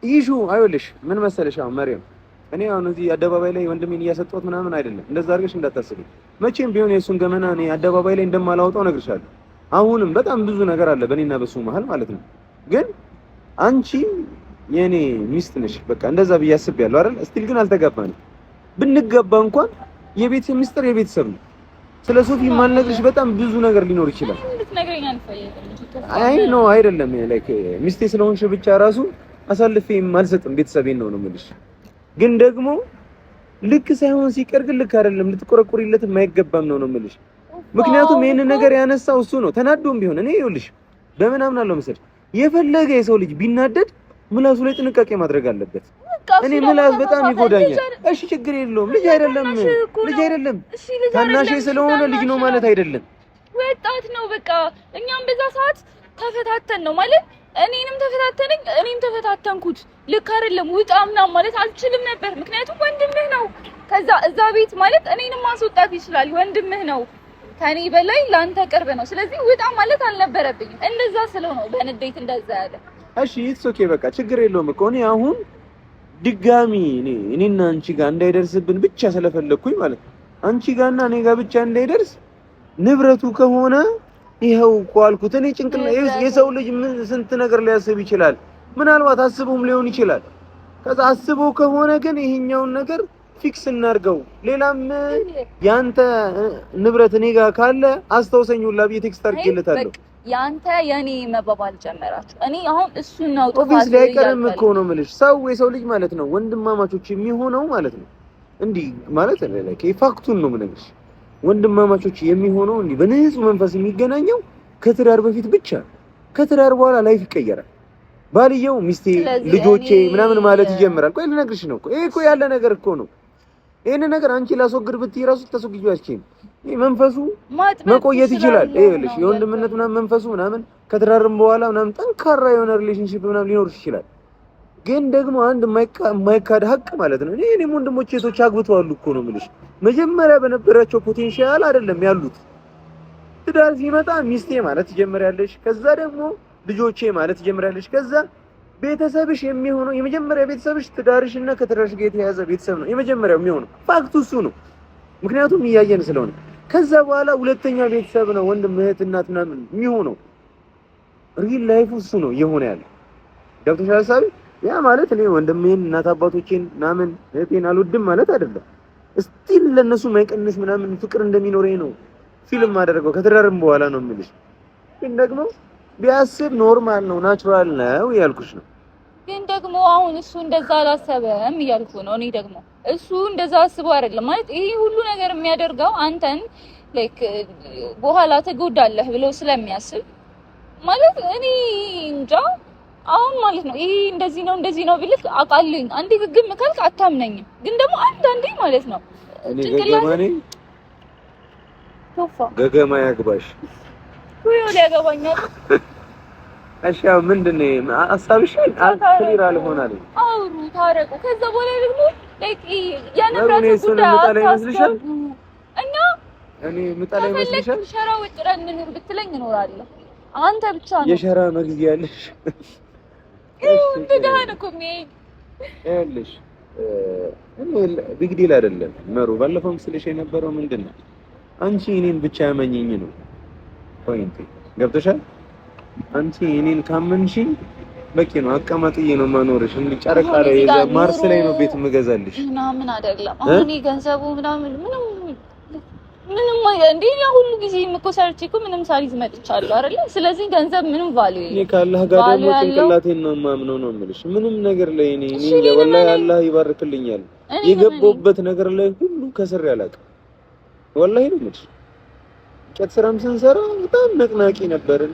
ይሹ አይወልሽ ምን መሰለሽ አሁን ማርያም እኔ አሁን እዚህ አደባባይ ላይ ወንድሜን እያሰጠሁት ምናምን አይደለም እንደዛ አድርገሽ እንዳታስቢ መቼም ቢሆን የሱን ገመና እኔ አደባባይ ላይ እንደማላወጣው ነግርሻለሁ አሁንም በጣም ብዙ ነገር አለ በእኔና በሱ መሀል ማለት ነው ግን አንቺ የኔ ሚስት ነሽ በቃ እንደዛ ብዬ አስቤያለሁ አይደል ስቲል ግን አልተጋባንም ብንገባ እንኳን የቤት ሚስጥር የቤተሰብ ነው ስለ ሶፊ ማልነግርሽ በጣም ብዙ ነገር ሊኖር ይችላል አይ ነው አይደለም ላይክ ሚስቴ ስለሆንሽ ብቻ ራሱ አሳልፌ ማልሰጥም ቤተሰቤን ነው የምልሽ ግን ደግሞ ልክ ሳይሆን ሲቀር ግን ልክ አይደለም ልትቆረቁሪለት የማይገባም ነው የምልሽ ምክንያቱም ይሄን ነገር ያነሳው እሱ ነው ተናዶም ቢሆን እኔ ይኸውልሽ በምን አምናለሁ መሰለሽ የፈለገ የሰው ልጅ ቢናደድ ምላሱ ላይ ጥንቃቄ ማድረግ አለበት እኔ ምላስ በጣም ይጎዳኛል እሺ ችግር የለውም ልጅ አይደለም ታናሽ ስለሆነ ልጅ ነው ማለት አይደለም ወጣት ነው በቃ እኛም በዛ ሰዓት ተፈታተን ነው ማለት እኔንም ተፈታተነኝ እኔም ተፈታተንኩት ልክ አይደለም ውጣ ምናምን ማለት አልችልም ነበር ምክንያቱም ወንድምህ ነው ከዛ እዛ ቤት ማለት እኔንም ማስወጣት ይችላል ወንድምህ ነው ከኔ በላይ ላንተ ቅርብ ነው ስለዚህ ውጣ ማለት አልነበረብኝም እንደዛ ስለሆነ በንዴት እንደዛ ያለ እሺ ኢትስ ኦኬ በቃ ችግር የለውም እኮ እኔ አሁን ድጋሚ እኔና አንቺ ጋር እንዳይደርስብን ብቻ ስለፈለኩኝ ማለት አንቺ ጋርና እኔ ጋር ብቻ እንዳይደርስ ንብረቱ ከሆነ ይሄው እኮ አልኩት እኔ የሰው ልጅ ስንት ነገር ሊያስብ ይችላል ምናልባት አስቦም ሊሆን ይችላል ከዛ አስቦ ከሆነ ግን ይሄኛውን ነገር ፊክስ እናርገው ሌላም ያንተ ንብረት እኔ ጋር ካለ አስተውሰኝ ሁላ ብዬ ቴክስት አድርጌለታለሁ ያንተ የኔ መባባል ጀመራችሁ እኔ አሁን እሱን ነው ኦፊስ ላይ ቀርም እኮ ነው የምልሽ ሰው የሰው ልጅ ማለት ነው ወንድማማቾች የሚሆነው ማለት ነው እንዲህ ማለት ለከ ፋክቱን ነው የምነግርሽ ወንድማማቾች የሚሆነው እንዲህ በንጹህ መንፈስ የሚገናኘው ከትዳር በፊት ብቻ ከትዳር በኋላ ላይፍ ይቀየራል ባልየው ሚስቴ ልጆቼ ምናምን ማለት ይጀምራል። ቆይ ልነግርሽ ነው እኮ ይሄ እኮ ያለ ነገር እኮ ነው። ይሄን ነገር አንቺ ላስወግድ ብትይ ራሱ ተስወግጂው አትችይም። ይሄ መንፈሱ መቆየት ይችላል። ይኸውልሽ የወንድምነት ምናምን መንፈሱ ምናምን ከትዳርም በኋላ ምናምን ጠንካራ የሆነ ሪሌሽንሺፕ ምናምን ሊኖር ይችላል። ግን ደግሞ አንድ የማይካድ ሀቅ ማለት ነው እኔም ወንድሞቼ ሴቶች አግብተዋል እኮ ነው የምልሽ። መጀመሪያ በነበራቸው ፖቴንሻል አይደለም ያሉት። ትዳር ሲመጣ ሚስቴ ማለት ትጀምሪያለሽ፣ ከዛ ደግሞ ልጆቼ ማለት ትጀምሪያለሽ፣ ከዛ ቤተሰብሽ የሚሆነው የመጀመሪያ ቤተሰብሽ ትዳርሽና ከትዳርሽ ጋር የተያያዘ ቤተሰብ ነው የመጀመሪያው የሚሆነው። ፋክቱ እሱ ነው፣ ምክንያቱም እያየን ስለሆነ። ከዛ በኋላ ሁለተኛ ቤተሰብ ነው ወንድም እህት እናት ምናምን የሚሆነው። ሪል ላይፍ እሱ ነው እየሆነ ያለው። ገብቶሻል ሀሳቤ? ያ ማለት እኔ ወንድሜን እናት አባቶቼን ምናምን እህቴን አልወድም ማለት አይደለም። እስቲል ለነሱ ማይቀንስ ምናምን ፍቅር እንደሚኖረኝ ነው ፊልም አደረገው ከትዳርም በኋላ ነው የምልሽ። ግን ደግሞ ቢያስብ ኖርማል ነው ናቹራል ነው ያልኩሽ ነው። ግን ደግሞ አሁን እሱ እንደዛ አላሰበም እያልኩ ነው። እኔ ደግሞ እሱ እንደዛ አስቦ አይደለም ማለት ይሄ ሁሉ ነገር የሚያደርገው አንተን ላይክ በኋላ ትጎዳለህ ብሎ ስለሚያስብ ማለት እኔ እንጃ አሁን ማለት ነው ይሄ እንደዚህ ነው ቢልክ አውቃለሁኝ። አንዴ ግግም ካልክ አታምነኝም። ግን ደግሞ አንዳንዴ ማለት ነው እኔ ገገማ ያግባሽ ወይ ወዲያ ያገባኛል። እሺ ምንድነው ሐሳብሽ? ክሊር አልሆናል። አውሩ ታረቁ። ከዛ በኋላ ደግሞ ላይክ ያነብራቱ ጉዳይ ይመስልሻል? እና እኔ ምጣላ ይመስልሻል? ሸራ ወጥረን እንኑር ብትለኝ እኖራለሁ። አንተ ብቻ ነው የሸራ መግዚያ ያለሽ። እንደዳን እኮ ያለሽ እኔ ቢግ ዲል አይደለም መሩ። ባለፈው ምስልሽ የነበረው ምንድነው አንቺ እኔን ብቻ ያመኘኝ ነው ፖይንት። ገብቶሻል? አንቺ እኔን ካመንሽኝ በቂ ነው። አቀማጥዬ ነው ማኖርሽ። እንዴ ጨረቃ ላይ ማርስ ላይ ነው ቤት የምገዛልሽ ምናምን አይደለም። አሁን ገንዘቡ ምናምን ምንም እንዴ ያ ሁሉ ጊዜ የምኮሰርች እኮ ምንም ሳሪዝ መጥቻለሁ አይደለ? ስለዚህ ገንዘብ ምንም ቫልዩ እኔ ካላህ ጋር ደግሞ ጭንቅላቴን ነው ማምነው ነው የምልሽ። ምንም ነገር ላይ እኔ ወላሂ አላህ ይባርክልኛል። የገባሁበት ነገር ላይ ሁሉ ከስር ያላቀ ወላሂ ነው የምልሽ። ጨት ስራም ስንሰራ በጣም ነቅናቂ ነበርን።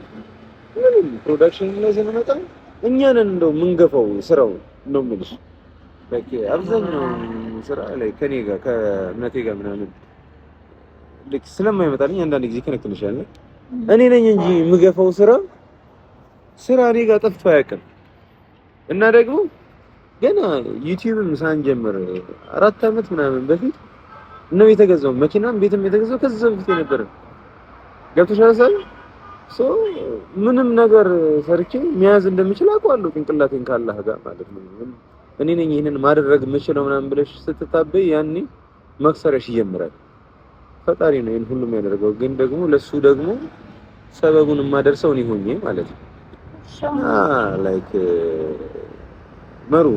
ምንም ፕሮዳክሽን ላይ ስንመጣ እኛ ነን እንደው ምንገፋው ስራው ነው የምልሽ። በቃ አብዛኛው ስራ ላይ ከኔ ጋር ከእምነቴ ጋር ምናምን ልክ ስለማይመጣልኝ አንዳንድ ጊዜ ከነክንሻለሁ እኔ ነኝ እንጂ የምገፋው ስራ እኔ ጋር ጠፍቶ አያውቅም። እና ደግሞ ገና ዩቲዩብም ሳንጀምር 4 አመት ምናምን በፊት ነው የተገዛው መኪናም ቤትም የተገዛው ከዛ በፊት የነበረ ገብቶሻል። ምንም ነገር ሰርቼ መያዝ እንደምችል አውቃለሁ ጭንቅላቴን ካላህ ጋር ማለት ነው። እኔ ነኝ ይሄንን ማድረግ የምችለው ምናምን ብለሽ ስትታበይ ያኔ መክሰርሽ ይጀምራል። ፈጣሪ ነው ይሄን ሁሉ የሚያደርገው። ግን ደግሞ ለሱ ደግሞ ሰበቡን የማደርሰው እኔ ሆኜ ማለት ነው። ላይክ መሩ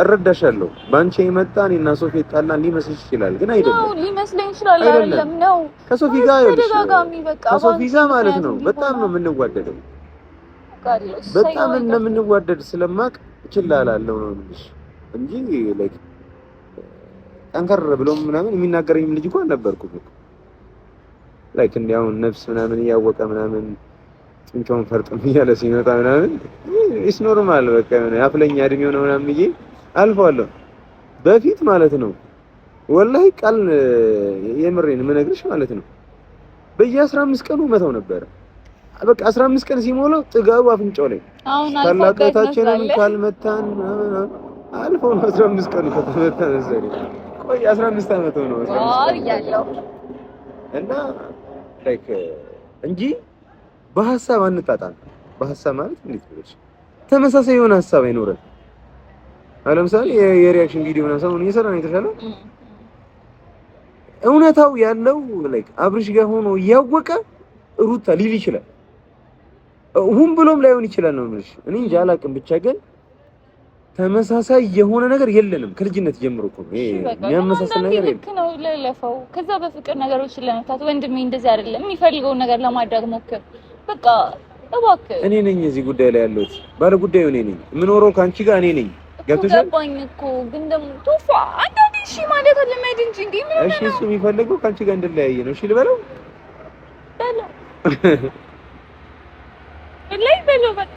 እረዳሻለሁ። ባንቺ የመጣ እኔና ሶፊ ጣላን ሊመስልሽ ይችላል፣ ግን አይደለም። ነው ሊመስለኝ ይችላል አይደለም ነው። ከሶፊ ጋር ከሶፊ ጋር ማለት ነው በጣም ነው የምንዋደደው። በጣም እንደምንዋደድ ስለማቅ ችላላለው ነው እንጂ ላይክ ጠንከር ብሎ ምናምን የሚናገረኝ ልጅ እንኳን ነበርኩ። ላይክ እንዲያው ነፍስ ምናምን እያወቀ ምናምን እንኳን ፈርጥም እያለ ሲመጣ ምናምን ኢስ ኖርማል በቃ ያፍለኛ እድሜው ነው ምናምን ብዬ አልፈዋለሁ። በፊት ማለት ነው ወላሂ ቃል የምሬን የምነግርሽ ማለት ነው በየ15 ቀኑ መተው ነበር። በቃ 15 ቀን ሲሞላው ጥጋቡ አፍንጫው ላይ ታላቀታችንን ካልመታን አልፎ 15 ቀኑ ከተመታ ዘሪ ቆይ 15 አመት ነው ያለው እና ላይክ እንጂ በሐሳብ አንጣጣም። በሐሳብ ማለት እንዴት ነው ተመሳሳይ የሆነ ሐሳብ አይኖርም። ለምሳሌ የሪአክሽን ቪዲዮ ነው ሰው እየሰራን የተሻለ እውነታው ያለው ላይክ አብርሽ ጋር ሆኖ እያወቀ ሩታ ሊል ይችላል። ሁን ብሎም ላይሆን ይችላል ነው ማለት እኔ እንጃ አላውቅም። ብቻ ግን ተመሳሳይ የሆነ ነገር የለንም ከልጅነት ጀምሮ እኮ የሚያመሳስል ነገር የለም። ልክ ነው ለለፈው ከዛ በፍቅር ነገሮችን ለመፍታት ወንድሜ እንደዚህ አይደለም የሚፈልገውን ነገር ለማድረግ ሞክር። በቃ እባክህ እኔ ነኝ እዚህ ጉዳይ ላይ ያለሁት ባለ ጉዳዩ እኔ ነኝ። የምኖረው ካንቺ ጋር እኔ ነኝ። ገብቶሻል? ገባኝ እኮ ግን ደግሞ ቶፋ አንዳንዴ እሺ ማለት አለመድ እንጂ እንዴ ምን ነው? እሺ እሱ የሚፈልገው ካንቺ ጋር እንድለያየ ነው። እሺ ልበለው በለው ላይ በለው በቃ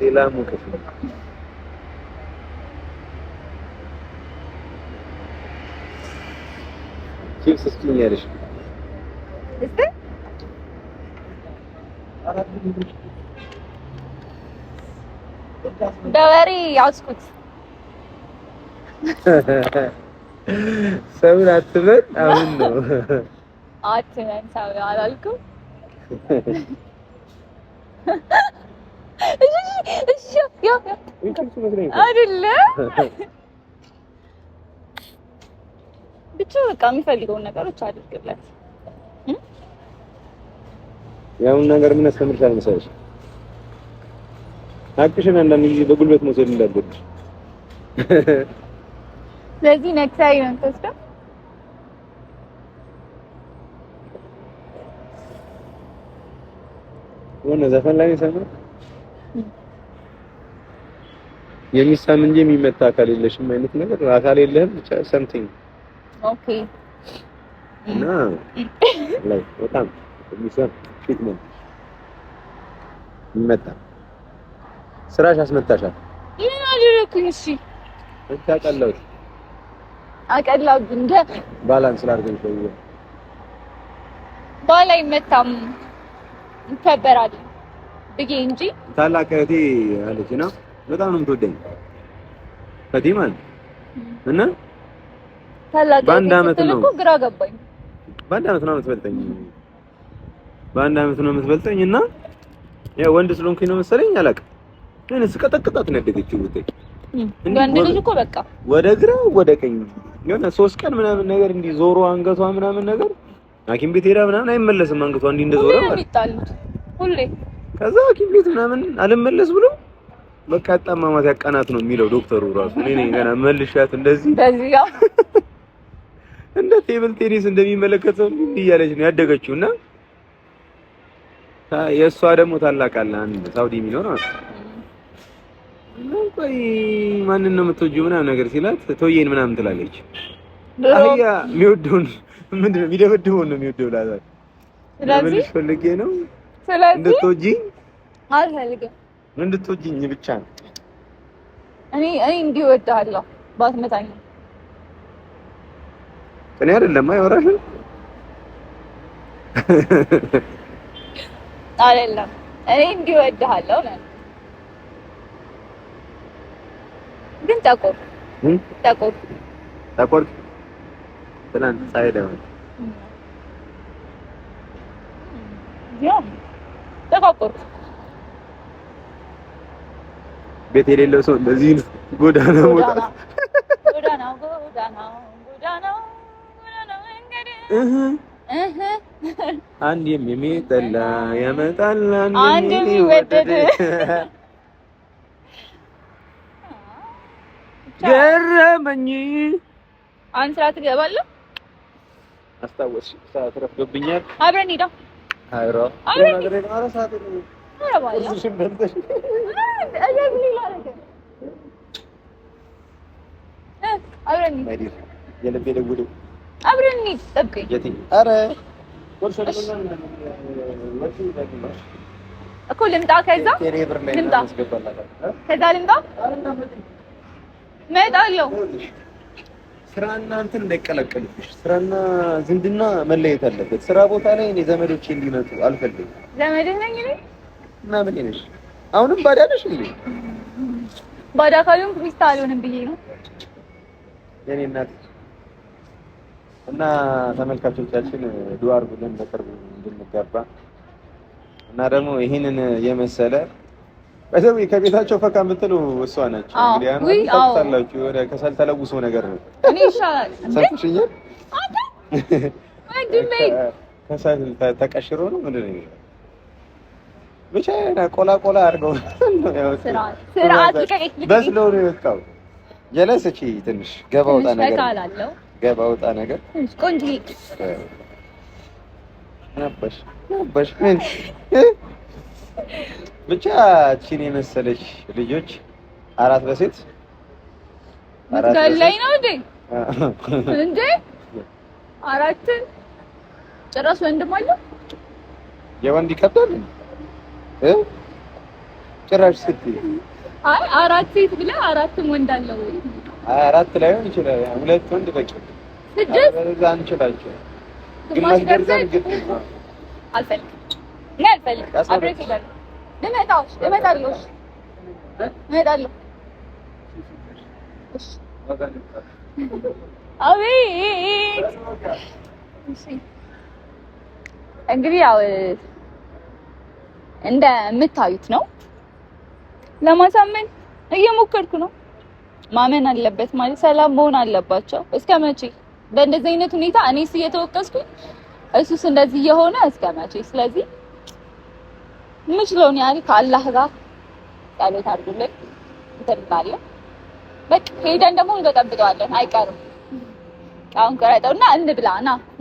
ሌላ ሙቀት ነው። ቺፕስ እስኪኛለሽ እስቲ በወሬ ያዝኩት። ሰውን አትበል። አሁን ነው አትበል ሰው አላልኩም። እሺ ያ አይደለ ብቻ በቃ የሚፈልገውን ነገሮች አድርግለት። ያውን ነገር ምን አስተምርሻል መሰለሽ? አቅሽን አንዳንድ ጊዜ በጉልበት መውሰድ እንዳለብሽ። ስለዚህ ኔክስት ታይም ተስፋ ወነ ዘፈን ላይ ሰማህ? የሚሳም እንጂ የሚመታ አካል የለሽም አይነት ነገር አካል የለህም ብቻ something ኦኬ እና ላይ በጣም የሚሳም ፊት ነው የሚመታ ስራሽ አስመታሻል። ምን አደረኩኝ? እሺ ታቀላው አቀላው እንደ ባላንስ ላድርገን ነው ባላይ መታም ይከበራል ብዬ እንጂ ታላቅ እህቴ አለችና በጣም ነው የምትወደኝ ፈቲማን እና ታላቅ በአንድ አመት ነው እኮ ግራ ገባኝ። በአንድ አመት ነው የምትበልጠኝ በአንድ አመት ነው የምትበልጠኝ እና ያው ወንድ ስለሆንኩኝ ነው መሰለኝ አላውቅም ግን ስቀጠቅጣት ነው ያደገችው ውጤት ወንድ ልጅ እኮ በቃ ወደ ግራ ወደ ቀኝ የሆነ 3 ቀን ምናምን ነገር እንዲህ ዞሮ አንገቷ ምናምን ነገር ሐኪም ቤት ሄዳ ምናምን አይመለስም አንገቷ እንዲህ እንደዞረ ማለት ሁሌ ከዛ ሐኪም ቤት ምናምን አልመለስ ብሎ በቃ አጣማማት ያቀናት ነው የሚለው ዶክተሩ ራሱ እኔ ነኝ ገና መልሻት እንደዚህ ያው እንደ ቴብል ቴኒስ እንደሚመለከተው እንዲህ እያለች ነው ያደገችውና የእሷ ደግሞ ታላቅ አለ አንድ ሳውዲ የሚኖር ማለት ነው። ቆይ ማንን ነው የምትወጂው ምናምን ነገር ሲላት ቶዬን ምናምን ትላለች። አህያ የሚወደውን ምንድነው የሚደበድበውን ነው የሚወደው ላዛር። ስለዚህ ፈልጌ ነው እንድትወጂኝ አልፈልግም እንድትወጂኝ ብቻ ነው። እኔ እንዲወዳለሁ ባትመታኝ እኔ አይደለም አይወራሽ አይደለም እኔ እንዲወዳለሁ ነው ግን ተቆር ትናንት ሳይደው ተቆር ቤት የሌለው ሰው እንደዚህ ነው ጎዳና ወጣ ጎዳና አንድ የሚጠላ ያመጣል አንድ የሚወደድ ገረመኝ። አንድ ሰዓት ትገባለህ? አስታወስሽ? ሰዓት ረፍዶብኛል። አብረን ሄዳ አይሮ አብረን ኧረ ሰዓት ነው እሱሽን በልተሽ አብረን የልቤ ደውለው አብረን ጠብቀኝ። ኧረ እኮ ልምጣ ከዛ ልምጣ እመጣለሁ። ስራና እንትን እንዳይቀላቀልብሽ ስራና ዝምድና መለየት አለበት። ስራ ቦታ ላይ እኔ ዘመዶቼ እንዲመጡ አልፈልግም። ዘመድህ ነኝ እኔ እና ምን ነሽ? አሁንም ባዳ ነሽ እንዴ? ባዳ ካልሆንኩ ሚስት አልሆንም ብዬ ነው የኔ እናት። እና ተመልካቾቻችን ዱአ አድርጉልን በቅርቡ እንድንጋባ እና ደግሞ ይሄንን የመሰለ በሰው ከቤታቸው ፈካ የምትሉ እሷ ናቸው። እንግዲህ ታውቃላችሁ ወደ ከሰል ተለውሶ ነገር ነው። እኔ ይሻላል ሰምተሽኝ አንተ ወንድሜ ከሰል ተቀሽሮ ነው ምንድን ነው ብቻ ቆላ አድርገው ነው ያው ስርዓት በስሎ ነው የወጣው። ጀለሰች ትንሽ ገባ ወጣ ነገር ተካላለው ገባ ወጣ ነገር ቆንጆ ነበር ምን ብቻ እቺን የመሰለች ልጆች አራት በሴት ላይ ነው እንዴ አራት ጭራሽ ወንድም አለው። የወንድ ይከብዳል ጭራሽ ስትይ አይ 4 ሴት ብለህ 4ም ወንድ አለው ወይ? 4 ላይሆን ይችላል። 2 ወንድ በቂ 6 በዛ እንችላቸው። ግማሽ ደርዘን ግድ አልፈልግም። አብሬት ይላል እመጣለሁ። አቤት እንግዲህ ያው እንደምታዩት ነው። ለማሳመን እየሞከርኩ ነው። ማመን አለበት ማለት ሰላም መሆን አለባቸው። እስከ መቼ በእንደዚህ አይነት ሁኔታ እኔስ እየተወቀስኩኝ እሱስ እንደዚህ እየሆነ እስከ መቼ? ስለዚህ የምችለውን ያህል ከአላህ ጋር ጸሎት አድርጉልኝ እንተባለን። በቃ ሄደን ደግሞ እንጠብቀዋለን። አይቀርም። አሁን ቀረጠውና እንብላ ና